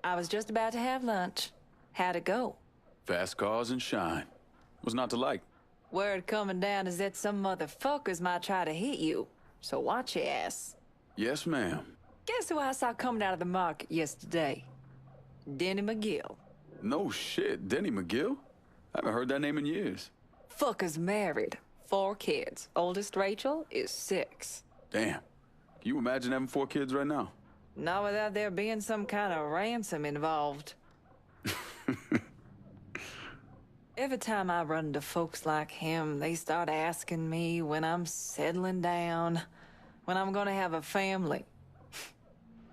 I was just about to have lunch. How'd it go? Fast cars and shine. What's not to like? Word coming down is that some motherfuckers might try to hit you, so watch your ass. Yes, ma'am. Guess who I saw coming out of the market yesterday? Denny McGill. No shit, Denny McGill? I haven't heard that name in years. Fucker's married. 4 kids. Oldest Rachel is 6. Damn. Can you imagine having 4 kids right now? Not without there being some kind of ransom involved. Every time I run into folks like him, they start asking me when I'm settling down, when I'm gonna have a family.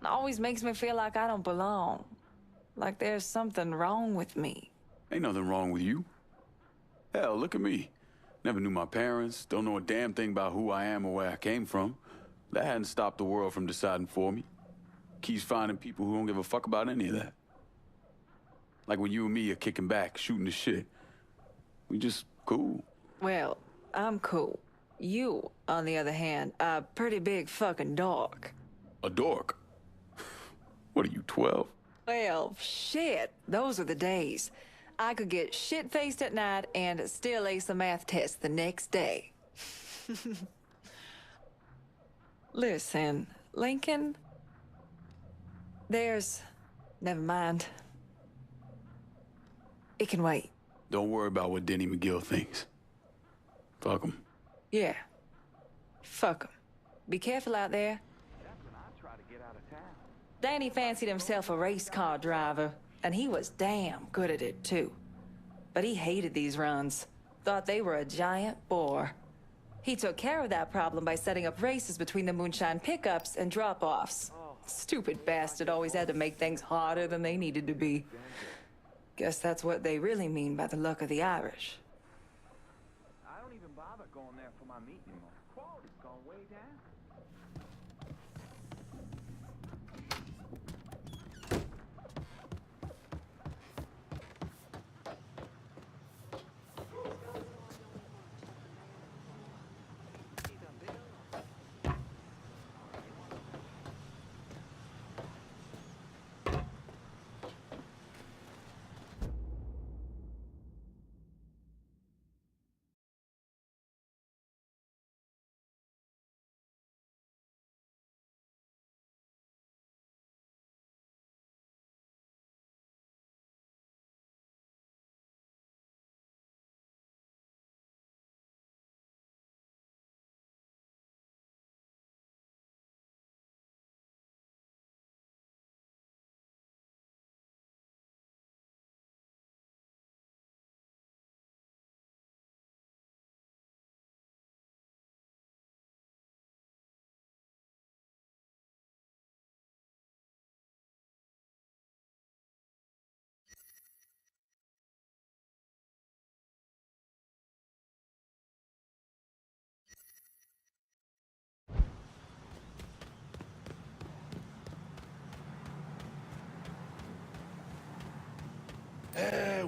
It always makes me feel like I don't belong. Like there's something wrong with me. Ain't nothing wrong with you. Hell, look at me. Never knew my parents, don't know a damn thing about who I am or where I came from. That hadn't stopped the world from deciding for me. Keeps finding people who don't give a fuck about any of that. Like when you and me are kicking back, shooting the shit. We just cool. Well, I'm cool. You, on the other hand, are a pretty big fucking dork. A dork? What are you, 12? Well, shit, those are the days. I could get shit-faced at night and still ace a math test the next day. Listen, Lincoln, never mind. It can wait. Don't worry about what Denny McGill thinks. Fuck him. Yeah. Fuck 'em. Be careful out there. Danny fancied himself a race car driver, and he was damn good at it, too. But he hated these runs. Thought they were a giant bore. He took care of that problem by setting up races between the moonshine pickups and drop-offs. Stupid bastard always had to make things harder than they needed to be. Guess that's what they really mean by the luck of the Irish. I don't even bother going there for my meat anymore. Quality's gone way down.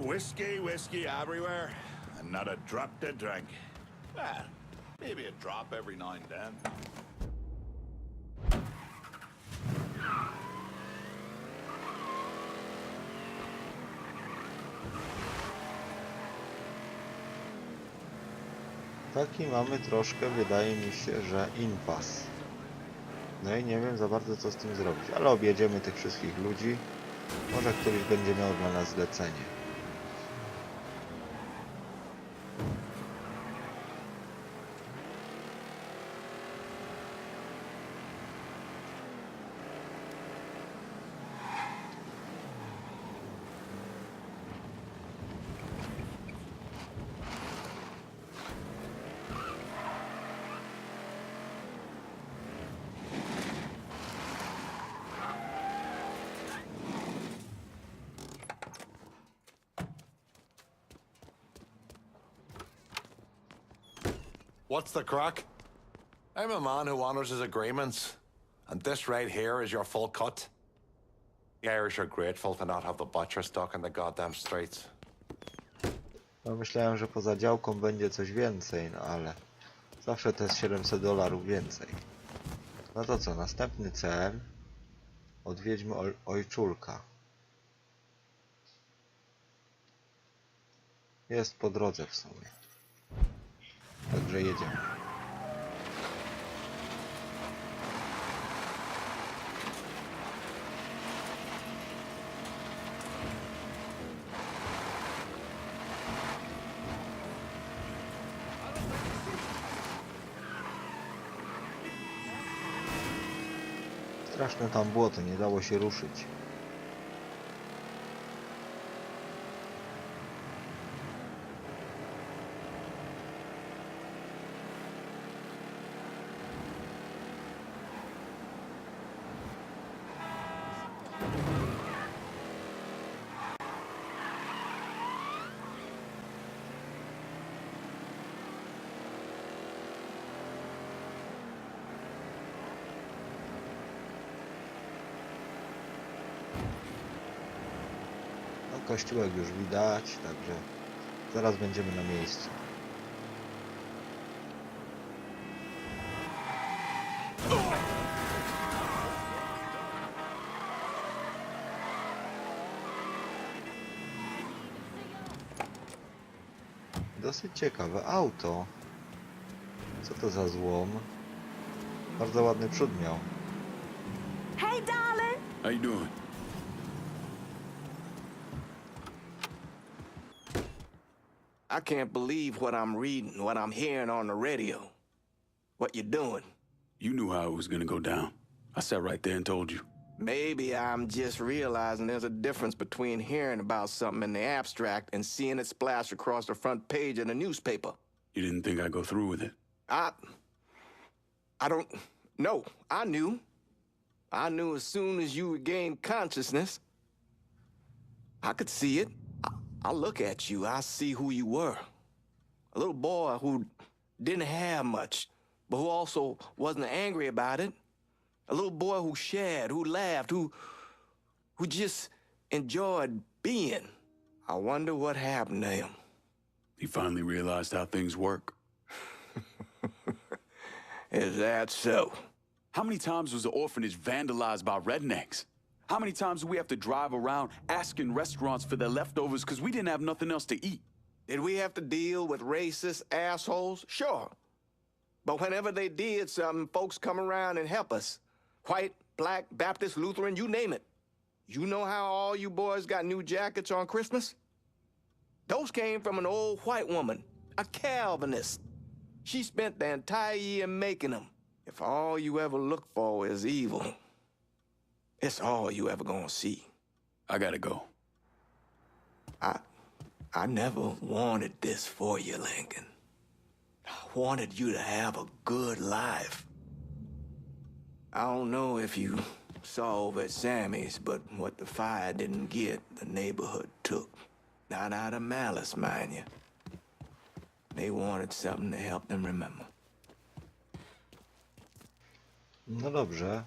Whiskey everywhere, and not a drop to drink. Well, maybe a drop every now and then. Taki mamy troszkę, wydaje mi się, że impas. No i nie wiem za bardzo co z tym zrobić, ale objedziemy tych wszystkich ludzi. Może któryś będzie miał dla nas zlecenie. What's the crack? I'm a man who honors his agreements, and this right here is your full cut. The Irish are grateful to not have the butcher stuck in the goddamn streets. No myślałem, że poza działką będzie coś więcej, no ale zawsze to jest $700 więcej. No to co, następny cel. Odwiedźmy ojczulka. Jest po drodze w sumie. Także jedziemy. Straszne tam błoto, nie dało się ruszyć. Kościółek już widać, także zaraz będziemy na miejscu. Dosyć ciekawe auto. Co to za złom? Bardzo ładny przód miał. Hey, darling! How you doing? I can't believe what I'm reading, what I'm hearing on the radio. What you doing? You knew how it was gonna go down. I sat right there and told you. Maybe I'm just realizing there's a difference between hearing about something in the abstract and seeing it splash across the front page of the newspaper. You didn't think I'd go through with it. I don't know. I knew. I knew as soon as you regained consciousness. I could see it. I look at you, I see who you were. A little boy who didn't have much, but who also wasn't angry about it. A little boy who shared, who laughed, who just enjoyed being. I wonder what happened to him. He finally realized how things work. Is that so? How many times was the orphanage vandalized by rednecks? How many times do we have to drive around asking restaurants for their leftovers because we didn't have nothing else to eat? Did we have to deal with racist assholes? Sure. But whenever they did something, folks come around and help us. White, black, Baptist, Lutheran, you name it. You know how all you boys got new jackets on Christmas? Those came from an old white woman, a Calvinist. She spent the entire year making them. If all you ever look for is evil, it's all you ever gonna see. I gotta go. I never wanted this for you, Lincoln. I wanted you to have a good life. I don't know if you saw over at Sammy's, but what the fire didn't get, the neighborhood took. Not out of malice, mind you. They wanted something to help them remember. No dobrze.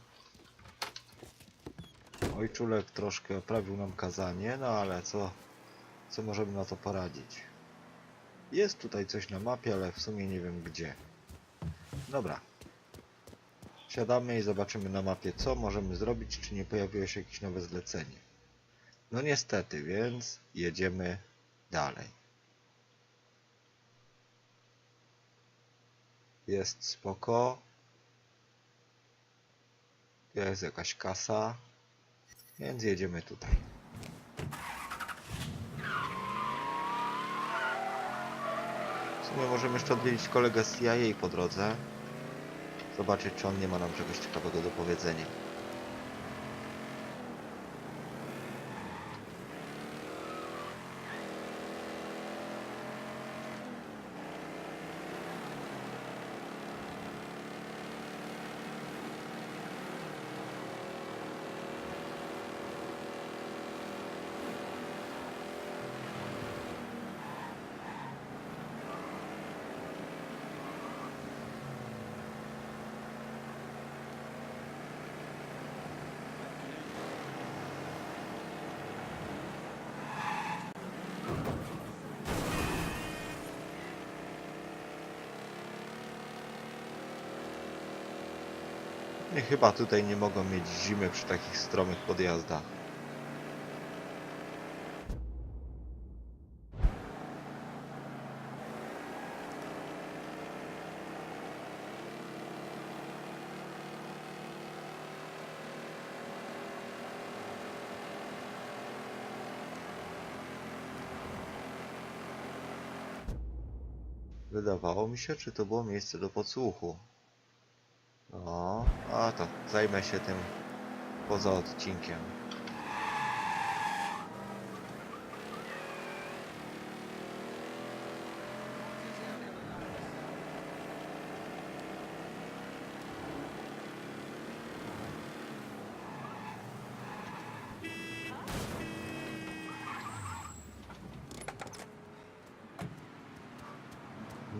Ojczulek troszkę oprawił nam kazanie, no ale co możemy na to poradzić? Jest tutaj coś na mapie, ale w sumie nie wiem gdzie. Dobra. Siadamy i zobaczymy na mapie, co możemy zrobić, czy nie pojawiło się jakieś nowe zlecenie. No niestety, więc jedziemy dalej. Jest spoko. Jest jakaś kasa. Więc jedziemy tutaj. W sumie możemy jeszcze odwiedzić kolegę z CIA po drodze. Zobaczyć, czy on nie ma nam czegoś ciekawego do powiedzenia. I chyba tutaj nie mogą mieć zimy przy takich stromych podjazdach. Wydawało mi się, czy to było miejsce do podsłuchu. No, a to zajmę się tym poza odcinkiem.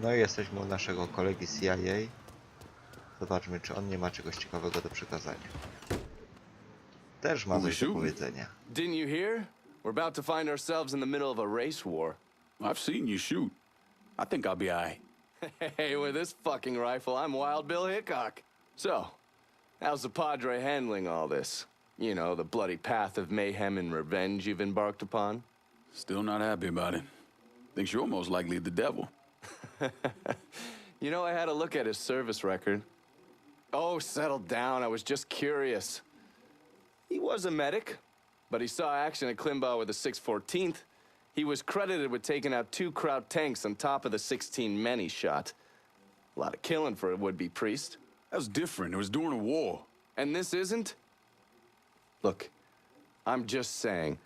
No i jesteśmy u naszego kolegi z CIA. Zobaczmy, czy on nie ma czegoś ciekawego do przekazania. Też ma coś do powiedzenia. Didn't you hear? We're about to find ourselves in the middle of a race war. I've seen you shoot. I think I'll be alright. Hey, with this fucking rifle, I'm Wild Bill Hickok. So, how's the Padre handling all this? You know, the bloody path of mayhem and revenge you've embarked upon? Still not happy about it. Thinks you're almost likely the devil. You know, I had a look at his service record. Oh, settle down. I was just curious. He was a medic, but he saw action at Klimbaugh with the 614th. He was credited with taking out 2 Kraut tanks on top of the 16 men he shot. A lot of killing for a would-be priest. That was different. It was during a war. And this isn't? Look, I'm just saying,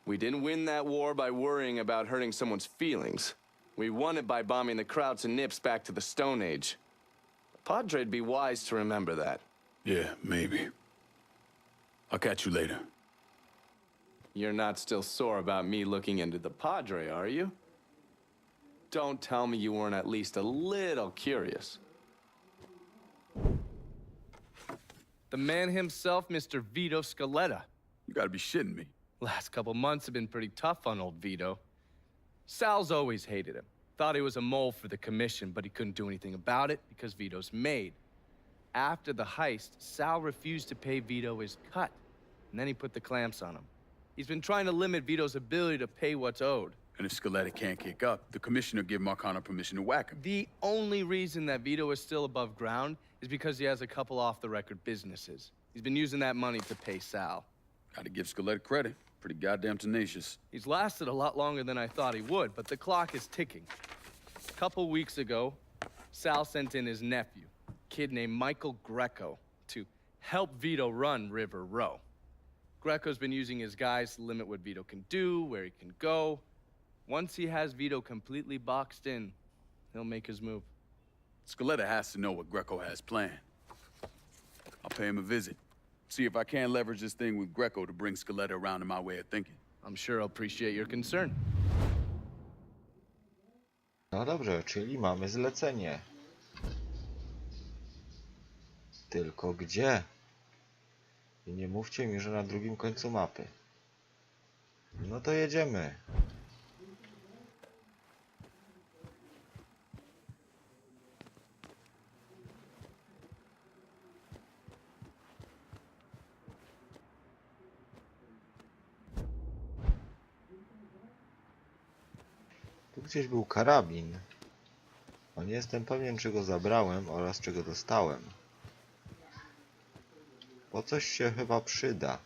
we didn't win that war by worrying about hurting someone's feelings. We won it by bombing the Krauts and Nips back to the Stone Age. Padre'd be wise to remember that. Yeah, maybe. I'll catch you later. You're not still sore about me looking into the Padre, are you? Don't tell me you weren't at least a little curious. The man himself, Mr. Vito Scaletta. You gotta be shitting me. Last couple months have been pretty tough on old Vito. Sal's always hated him. Thought he was a mole for the commission, but he couldn't do anything about it because Vito's made. After the heist, Sal refused to pay Vito his cut, and then he put the clamps on him. He's been trying to limit Vito's ability to pay what's owed. And if Scaletta can't kick up, the commissioner give Marcano permission to whack him. The only reason that Vito is still above ground is because he has a couple off-the-record businesses. He's been using that money to pay Sal. Gotta give Scaletta credit. Pretty goddamn tenacious. He's lasted a lot longer than I thought he would, but the clock is ticking. A couple weeks ago, Sal sent in his nephew, a kid named Michael Greco, to help Vito run River Row. Greco's been using his guys to limit what Vito can do, where he can go. Once he has Vito completely boxed in, he'll make his move. Scaletta has to know what Greco has planned. I'll pay him a visit. See if I can't leverage this thing with Greco to bring Scaletta around to my way of thinking. I'm sure he'll appreciate your concern. No dobrze, czyli mamy zlecenie. Tylko gdzie? I nie mówcie mi, że na drugim końcu mapy. No to jedziemy. Tu gdzieś był karabin. No nie jestem pewien, czy go zabrałem oraz czy go dostałem. Bo coś się chyba przyda.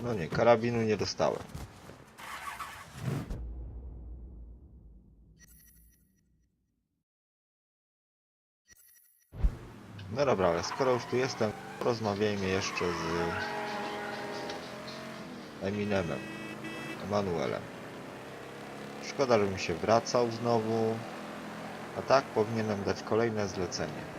No nie, karabinu nie dostałem. No dobra, ale skoro już tu jestem, porozmawiajmy jeszcze z Emanuelem. Szkoda, żebym się wracał znowu, a tak powinienem dać kolejne zlecenie.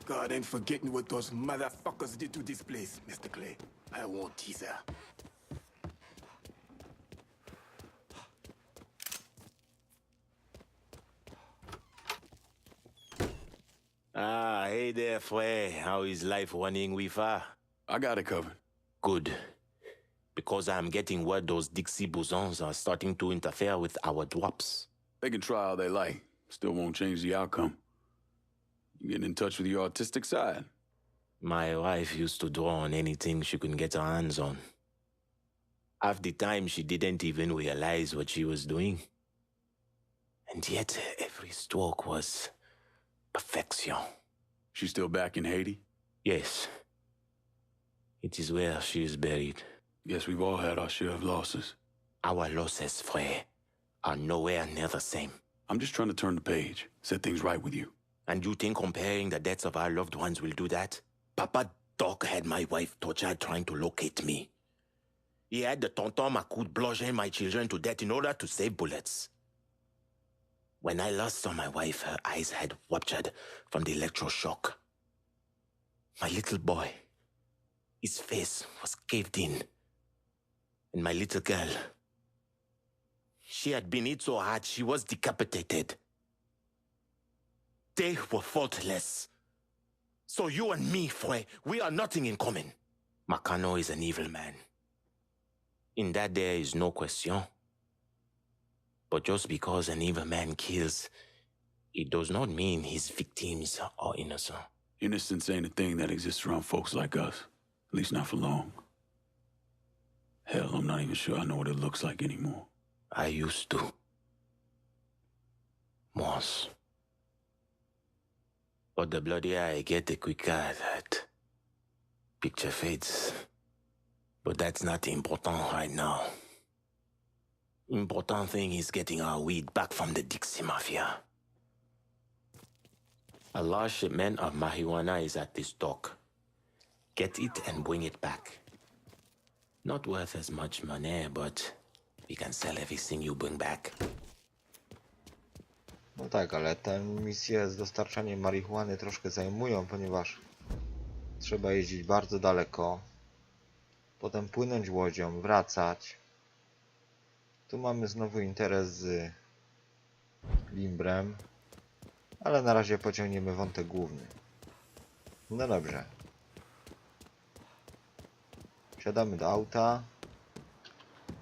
God ain't forgetting what those motherfuckers did to this place, Mr. Clay. I won't tease her. Ah, hey there, Frey. How is life running with her? I got it covered. Good. Because I'm getting word those Dixie bosons are starting to interfere with our drops. They can try all they like. Still won't change the outcome. You getting in touch with your artistic side? My wife used to draw on anything she could get her hands on. Half the time, she didn't even realize what she was doing. And yet, every stroke was perfection. She's still back in Haiti? Yes. It is where she is buried. Guess we've all had our share of losses. Our losses, frère, are nowhere near the same. I'm just trying to turn the page, set things right with you. And you think comparing the deaths of our loved ones will do that? Papa Doc had my wife tortured trying to locate me. He had the tonton Macoute bludgeon my children to death in order to save bullets. When I last saw my wife, her eyes had ruptured from the electroshock. My little boy, his face was caved in. And my little girl, she had been hit so hard she was decapitated. They were faultless. So you and me, Frey, we are nothing in common. Makano is an evil man. In that there is no question. But just because an evil man kills, it does not mean his victims are innocent. Innocence ain't a thing that exists around folks like us. At least not for long. Hell, I'm not even sure I know what it looks like anymore. I used to. Once. But the bloodier I get, the quicker that picture fades. But that's not important right now. Important thing is getting our weed back from the Dixie Mafia. A large shipment of marijuana is at this dock. Get it and bring it back. Not worth as much money, but we can sell everything you bring back. No tak, ale te misje z dostarczaniem marihuany troszkę zajmują, ponieważ trzeba jeździć bardzo daleko, potem płynąć łodzią, wracać. Tu mamy znowu interes z Limbrem, ale na razie pociągniemy wątek główny. No dobrze. Wsiadamy do auta.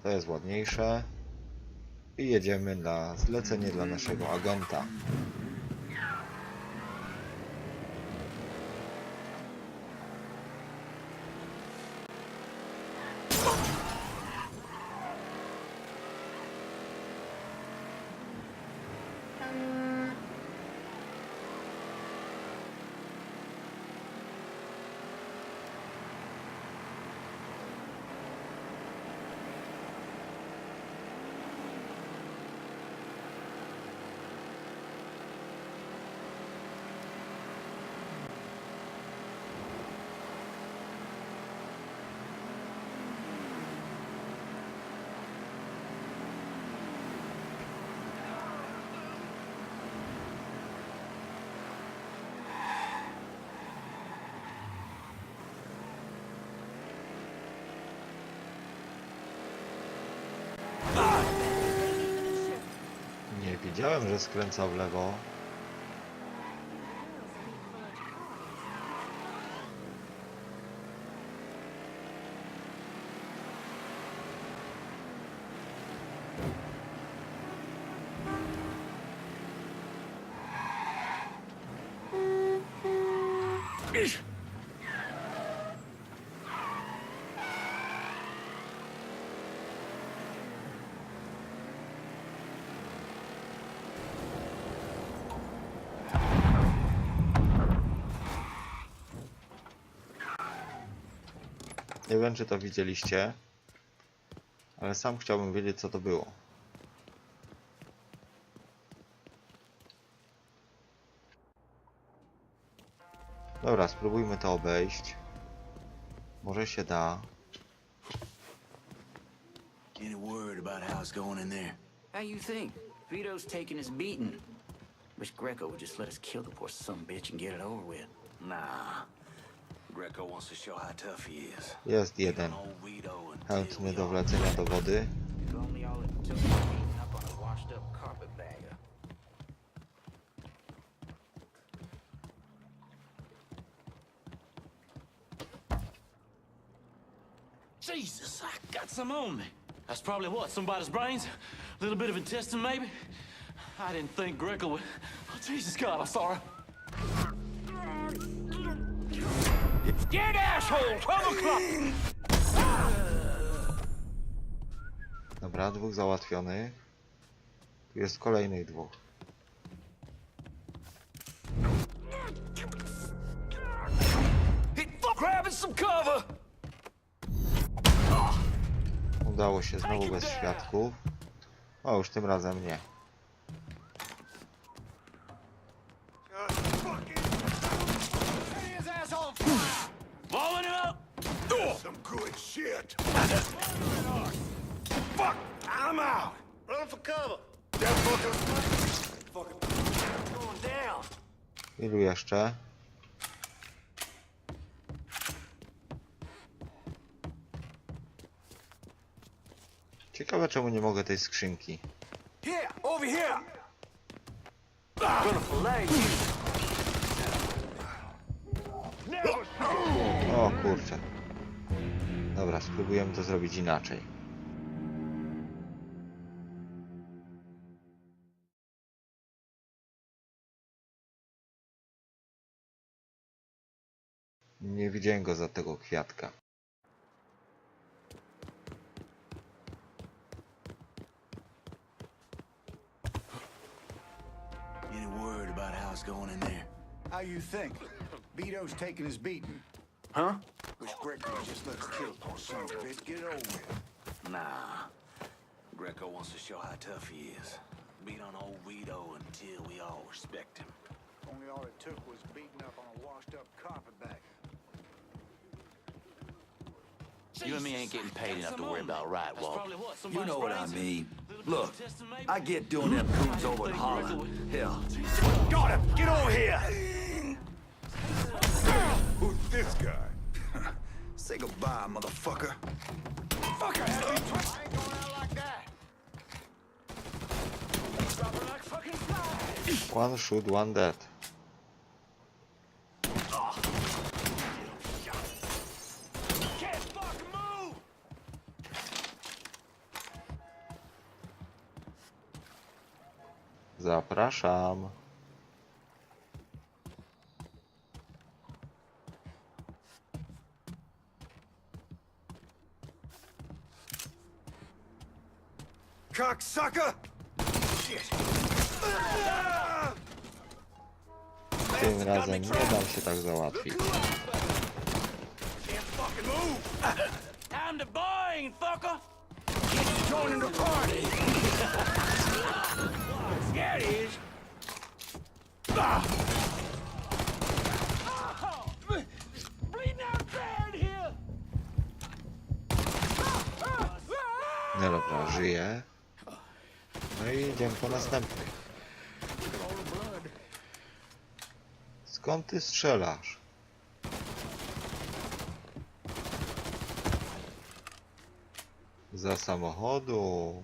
To jest ładniejsze. I jedziemy na zlecenie dla naszego agenta. Nie wiedziałem, że skręca w lewo. Nie wiem, czy to widzieliście, ale sam chciałbym wiedzieć, co to było. Dobra, spróbujmy to obejść. Może się da. Any word about how it's going in there? How you think? Vito's taking his beating. Wish Greco would just let us kill the poor sumbitch and get it over with. Nah. Greco wants to show how tough he is. Jest jeden chętny do wlecenia do wody. If only all it took was beating up on a washed up carpetbagger. Jesus, I got some on me. That's probably what, somebody's brains? A little bit of intestine, maybe? I didn't think Greco would... Oh, Jesus God, I'm sorry. Get asshole! 12 o'clock! Dobra, dwóch załatwionych. Tu jest kolejnych dwóch. Grabbing some cover! Udało się znowu bez świadków. O, już tym razem nie. Blowing it up! Some good shit. Fuck! I'm out! Run for cover! Fucking going down! Ilu jeszcze? Ciekawe, czemu nie mogę tej skrzynki. Here! Over here! Gonna fillet you! O kurczę. Dobra, spróbujemy to zrobić inaczej. Nie widziałem go za tego kwiatka. Any word about how it's going in there? How you think? Vito's taking his beating. Huh? Wish Greco would just let us kill the poor son of a bitch. Get it over with. Nah. Greco wants to show how tough he is. Beat on old Vito until we all respect him. Only all it took was beating up on a washed-up carpetbagger. You and me ain't getting paid enough to worry about, right, Walt? You know what I mean. Look, I get doing them coons over in Holland. Hell. Got him! Get over here! Who's this guy? Say goodbye, motherfucker. Fucker! I ain't going out like that! Drop it like fucking flies! One shoot, one dead. Can't fucking move! Zapraszam. Cocksucker! Shit! Tym razem nie dam się tak załatwić. Can't fucking move! Time to bind, fucker! Get joining the party! Yeah, it is! Bleeding out bad here! No dobra, żyję. No i idziemy po następny. Skąd ty strzelasz? Za samochodu.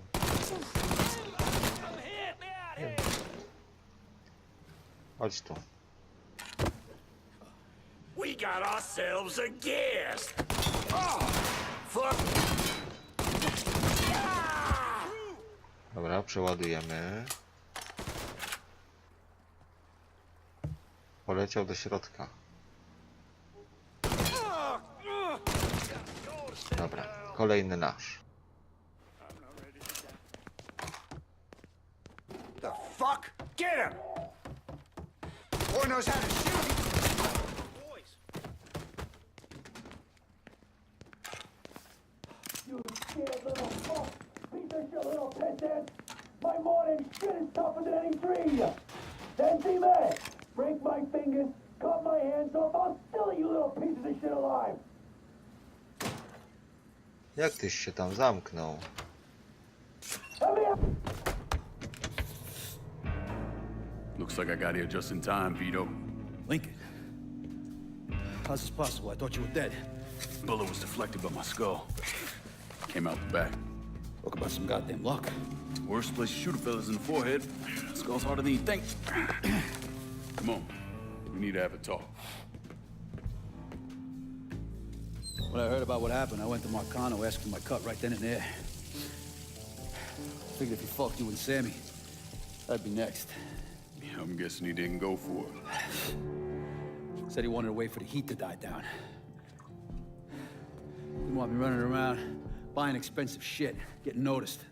Chodź tu. We got ourselves a guest! Oh, fuck! Dobra, przeładujemy. Poleciał do środka. Dobra, kolejny nasz. The fuck? Get him! Boy knows how to shoot! Boys! You scared little fuck! Piece of shit, little peasant! My morning shit is tougher than any tree! Then see that! Break my fingers, cut my hands off, I'll still eat you little pieces of shit alive! Jak tyś się tam zamknął? Come here! Looks like I got here just in time, Vito. Lincoln. How's this possible? I thought you were dead. Bullet was deflected by my skull. Came out the back. Talk about some goddamn luck. Worst place to shoot a fella's in the forehead. Skull's harder than you think. Come on. We need to have a talk. When I heard about what happened, I went to Marcano asking my cut right then and there. Figured if he fucked you and Sammy, That'd be next. Yeah, I'm guessing he didn't go for it. Said he wanted to wait for the heat to die down. Didn't want me running around, buying expensive shit, getting noticed.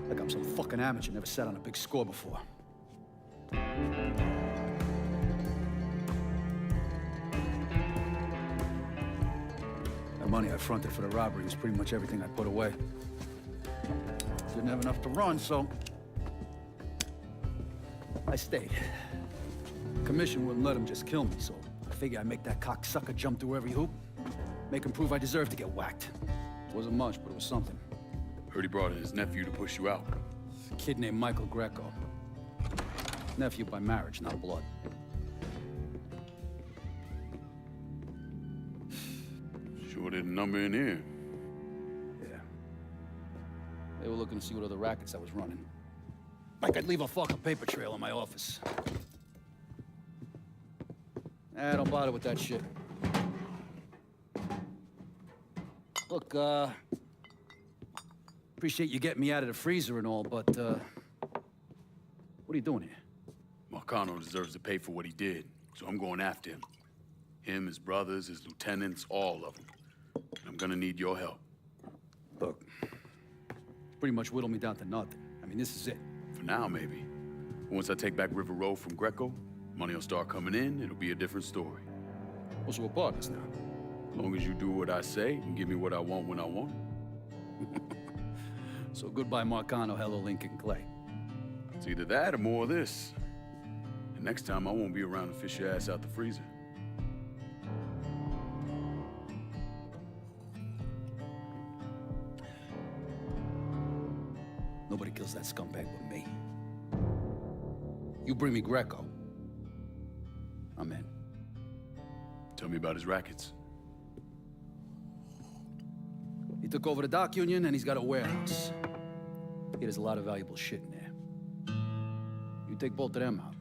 Like I'm some fucking amateur, never sat on a big score before. The money I fronted for the robbery was pretty much everything I put away. Didn't have enough to run, so I stayed. Commission wouldn't let him just kill me, so I figured I'd make that cocksucker jump through every hoop. Make him prove I deserve to get whacked. Wasn't much, but it was something. Heard he brought in his nephew to push you out. A kid named Michael Greco. Nephew by marriage, not blood. Sure didn't number in here. Yeah. They were looking to see what other rackets I was running. Like I'd leave a fucking paper trail in my office. Don't bother with that shit. Look, appreciate you getting me out of the freezer and all, but, what are you doing here? Marcano deserves to pay for what he did, so I'm going after him. Him, his brothers, his lieutenants, all of them. I'm gonna need your help. Look, pretty much whittled me down to nothing. I mean, this is it. For now, maybe. Once I take back River Road from Greco, money will start coming in, it'll be a different story. Well, so we're partners now. As long as you do what I say and give me what I want when I want it. So goodbye, Marcano, hello, Lincoln Clay. It's either that or more of this. And next time, I won't be around to fish your ass out the freezer. Nobody kills that scumbag but me. You bring me Greco, I'm in. Tell me about his rackets. He took over the dock union and he's got a warehouse. There's a lot of valuable shit in there. You take both of them out,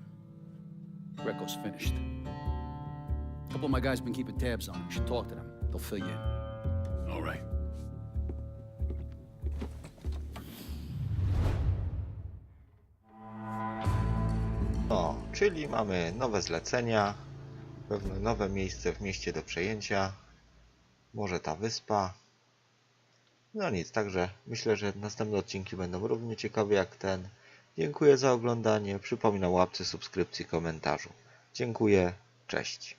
Greco's finished. A couple of my guys been keeping tabs on him. You should talk to them. They'll fill you in. All right. No, czyli mamy nowe zlecenia, pewne nowe miejsce w mieście do przejęcia, może ta wyspa. No nic, także myślę, że następne odcinki będą równie ciekawe jak ten. Dziękuję za oglądanie, przypominam o łapce, subskrypcji, komentarzu. Dziękuję, cześć.